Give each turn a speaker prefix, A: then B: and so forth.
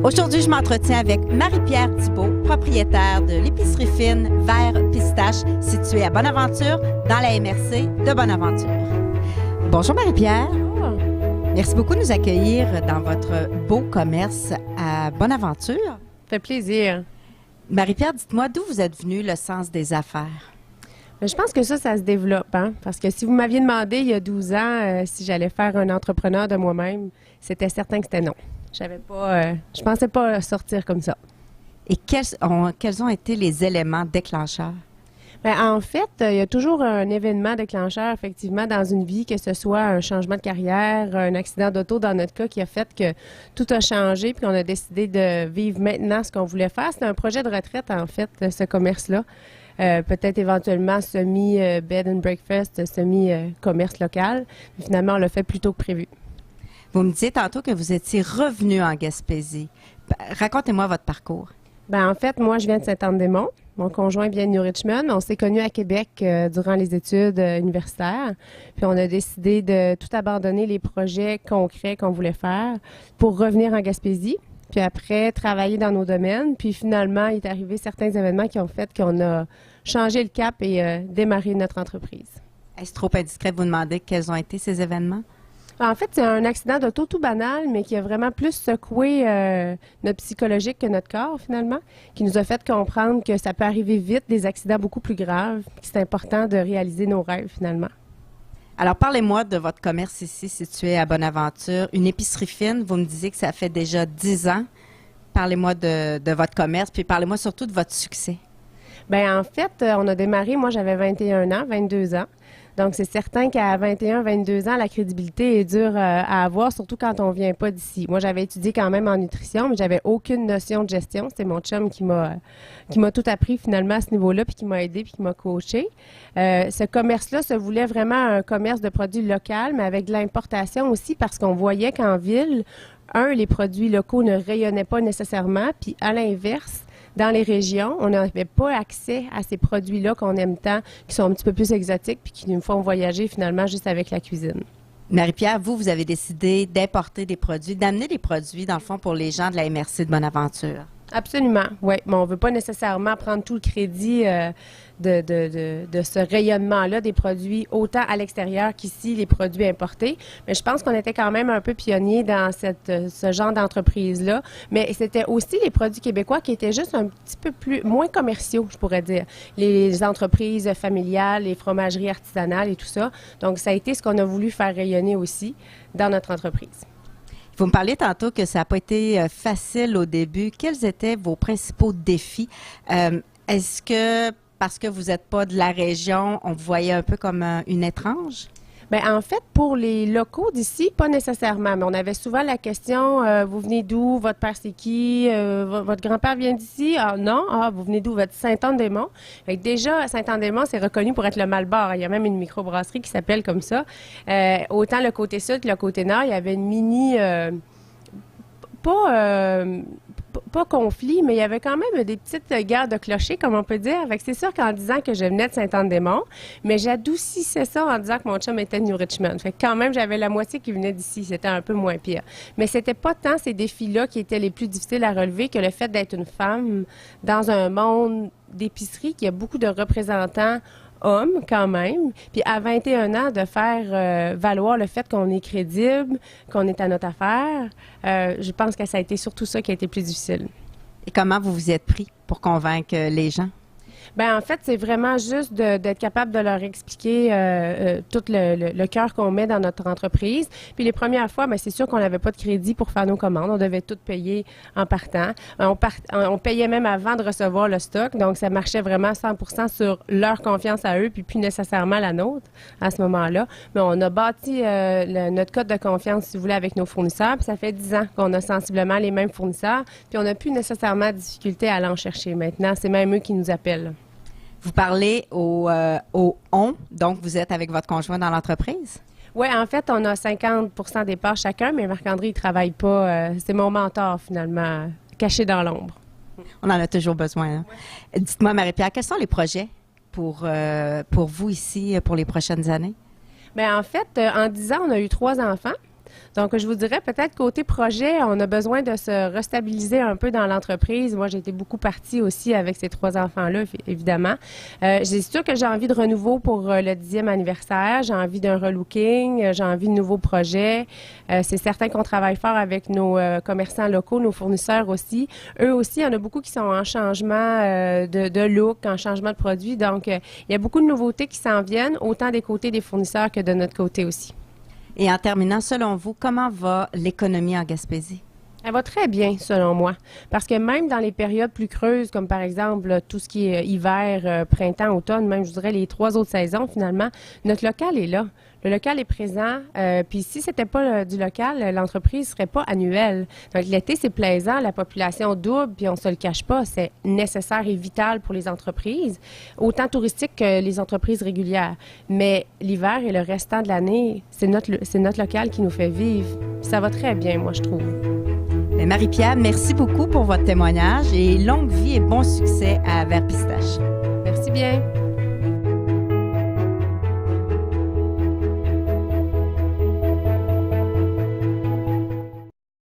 A: Aujourd'hui, je m'entretiens avec Marie-Pierre Thibault, propriétaire de l'épicerie fine Vert Pistache, située à Bonaventure, dans la MRC de Bonaventure. Bonjour Marie-Pierre.
B: Bonjour.
A: Merci beaucoup de nous accueillir dans votre beau commerce à Bonaventure.
B: Ça fait plaisir.
A: Marie-Pierre, dites-moi d'où vous êtes venue le sens des affaires?
B: Je pense que ça se développe, hein? Parce que si vous m'aviez demandé il y a 12 ans si j'allais faire un entrepreneur de moi-même, c'était certain que c'était non. Je pensais pas sortir comme ça.
A: Et quels ont été les éléments déclencheurs?
B: Bien, en fait, il y a toujours un événement déclencheur, effectivement, dans une vie, que ce soit un changement de carrière, un accident d'auto dans notre cas, qui a fait que tout a changé, puis on a décidé de vivre maintenant ce qu'on voulait faire. C'était un projet de retraite, en fait, ce commerce-là. Peut-être éventuellement semi-bed and breakfast, semi-commerce local. Mais finalement, on l'a fait plus tôt que prévu.
A: Vous me disiez tantôt que vous étiez revenu en Gaspésie. Racontez-moi votre parcours.
B: Bien, en fait, moi, je viens de Saint-Anne-des-Monts. Mon conjoint vient de New Richmond. On s'est connus à Québec durant les études universitaires. Puis on a décidé de tout abandonner les projets concrets qu'on voulait faire pour revenir en Gaspésie. Puis après, travailler dans nos domaines. Puis finalement, il est arrivé certains événements qui ont fait qu'on a changé le cap et démarré notre entreprise.
A: Est-ce trop indiscret de vous demander quels ont été ces événements?
B: En fait, c'est un accident d'auto tout banal, mais qui a vraiment plus secoué notre psychologique que notre corps, finalement, qui nous a fait comprendre que ça peut arriver vite, des accidents beaucoup plus graves, que c'est important de réaliser nos rêves, finalement.
A: Alors, parlez-moi de votre commerce ici, situé à Bonaventure, une épicerie fine. Vous me disiez que ça fait déjà 10 ans. Parlez-moi de votre commerce, puis parlez-moi surtout de votre succès.
B: Bien, en fait, on a démarré, moi, j'avais 21 ans, 22 ans. Donc, c'est certain qu'à 21, 22 ans, la crédibilité est dure à avoir, surtout quand on vient pas d'ici. Moi, j'avais étudié quand même en nutrition, mais j'avais aucune notion de gestion. C'était mon chum qui m'a tout appris finalement à ce niveau-là, puis qui m'a aidé, puis qui m'a coaché. Ce commerce-là se voulait vraiment un commerce de produits locaux, mais avec de l'importation aussi, parce qu'on voyait qu'en ville, les produits locaux ne rayonnaient pas nécessairement, puis à l'inverse, dans les régions, on n'avait pas accès à ces produits-là qu'on aime tant, qui sont un petit peu plus exotiques puis qui nous font voyager finalement juste avec la cuisine.
A: Marie-Pierre, vous avez décidé d'importer des produits, d'amener des produits, dans le fond, pour les gens de la MRC de Bonaventure.
B: Absolument, oui. Mais on ne veut pas nécessairement prendre tout le crédit de ce rayonnement-là des produits, autant à l'extérieur qu'ici, les produits importés. Mais je pense qu'on était quand même un peu pionniers dans ce genre d'entreprise-là. Mais c'était aussi les produits québécois qui étaient juste un petit peu moins commerciaux, je pourrais dire. Les entreprises familiales, les fromageries artisanales et tout ça. Donc, ça a été ce qu'on a voulu faire rayonner aussi dans notre entreprise.
A: Vous me parliez tantôt que ça n'a pas été facile au début. Quels étaient vos principaux défis? Est-ce que, parce que vous n'êtes pas de la région, on vous voyait un peu comme une étrange? Bien,
B: en fait, pour les locaux d'ici, pas nécessairement. Mais on avait souvent la question, vous venez d'où? Votre père, c'est qui? Votre grand-père vient d'ici? Ah non? Ah, vous venez d'où? Votre Saint-Anne-des-Monts? Fait que déjà, Saint-Anne-des-Monts, c'est reconnu pour être le Malbar. Il y a même une microbrasserie qui s'appelle comme ça. Autant le côté sud que le côté nord, il y avait une mini... pas conflit, mais il y avait quand même des petites guerres de clochers, comme on peut dire. Fait que c'est sûr qu'en disant que je venais de Saint-Anne-des-Monts, mais j'adoucissais ça en disant que mon chum était de New Richmond. Fait que quand même, j'avais la moitié qui venait d'ici. C'était un peu moins pire. Mais c'était pas tant ces défis-là qui étaient les plus difficiles à relever que le fait d'être une femme dans un monde d'épicerie qui a beaucoup de représentants hommes quand même, puis à 21 ans de faire valoir le fait qu'on est crédible, qu'on est à notre affaire, je pense que ça a été surtout ça qui a été plus difficile.
A: Et comment vous vous êtes pris pour convaincre les gens?
B: Bien, en fait, c'est vraiment juste d'être capable de leur expliquer tout le cœur qu'on met dans notre entreprise. Puis les premières fois, bien, c'est sûr qu'on n'avait pas de crédit pour faire nos commandes. On devait tout payer en partant. On payait même avant de recevoir le stock. Donc, ça marchait vraiment 100% sur leur confiance à eux, puis plus nécessairement la nôtre à ce moment-là. Mais on a bâti notre code de confiance, si vous voulez, avec nos fournisseurs. Puis ça fait 10 ans qu'on a sensiblement les mêmes fournisseurs. Puis on n'a plus nécessairement de difficulté à aller en chercher maintenant. C'est même eux qui nous appellent.
A: Vous parlez au on, donc vous êtes avec votre conjoint dans l'entreprise?
B: Oui, en fait, on a 50% des parts chacun, mais Marc-André, il ne travaille pas. C'est mon mentor, finalement, caché dans l'ombre.
A: On en a toujours besoin. Hein? Ouais. Dites-moi, Marie-Pierre, quels sont les projets pour vous ici pour les prochaines années?
B: Bien, en fait, en 10 ans, on a eu 3 enfants. Donc, je vous dirais peut-être côté projet, on a besoin de se restabiliser un peu dans l'entreprise. Moi, j'ai été beaucoup partie aussi avec ces 3 enfants-là, évidemment. C'est sûr que j'ai envie de renouveau pour le 10e anniversaire. J'ai envie d'un relooking. J'ai envie de nouveaux projets. C'est certain qu'on travaille fort avec nos commerçants locaux, nos fournisseurs aussi. Eux aussi, il y en a beaucoup qui sont en changement de look, en changement de produit. Donc, il y a beaucoup de nouveautés qui s'en viennent, autant des côtés des fournisseurs que de notre côté aussi.
A: Et en terminant, selon vous, comment va l'économie en Gaspésie?
B: Elle va très bien, selon moi. Parce que même dans les périodes plus creuses, comme par exemple tout ce qui est hiver, printemps, automne, même je dirais les 3 autres saisons, finalement, notre local est là. Le local est présent. Puis si c'était pas du local, l'entreprise serait pas annuelle. Donc l'été, c'est plaisant, la population double, puis on se le cache pas, c'est nécessaire et vital pour les entreprises, autant touristiques que les entreprises régulières. Mais l'hiver et le restant de l'année, c'est notre local qui nous fait vivre. Puis ça va très bien, moi, je trouve.
A: Marie-Pierre, merci beaucoup pour votre témoignage et longue vie et bon succès à Vert Pistache.
B: Merci bien.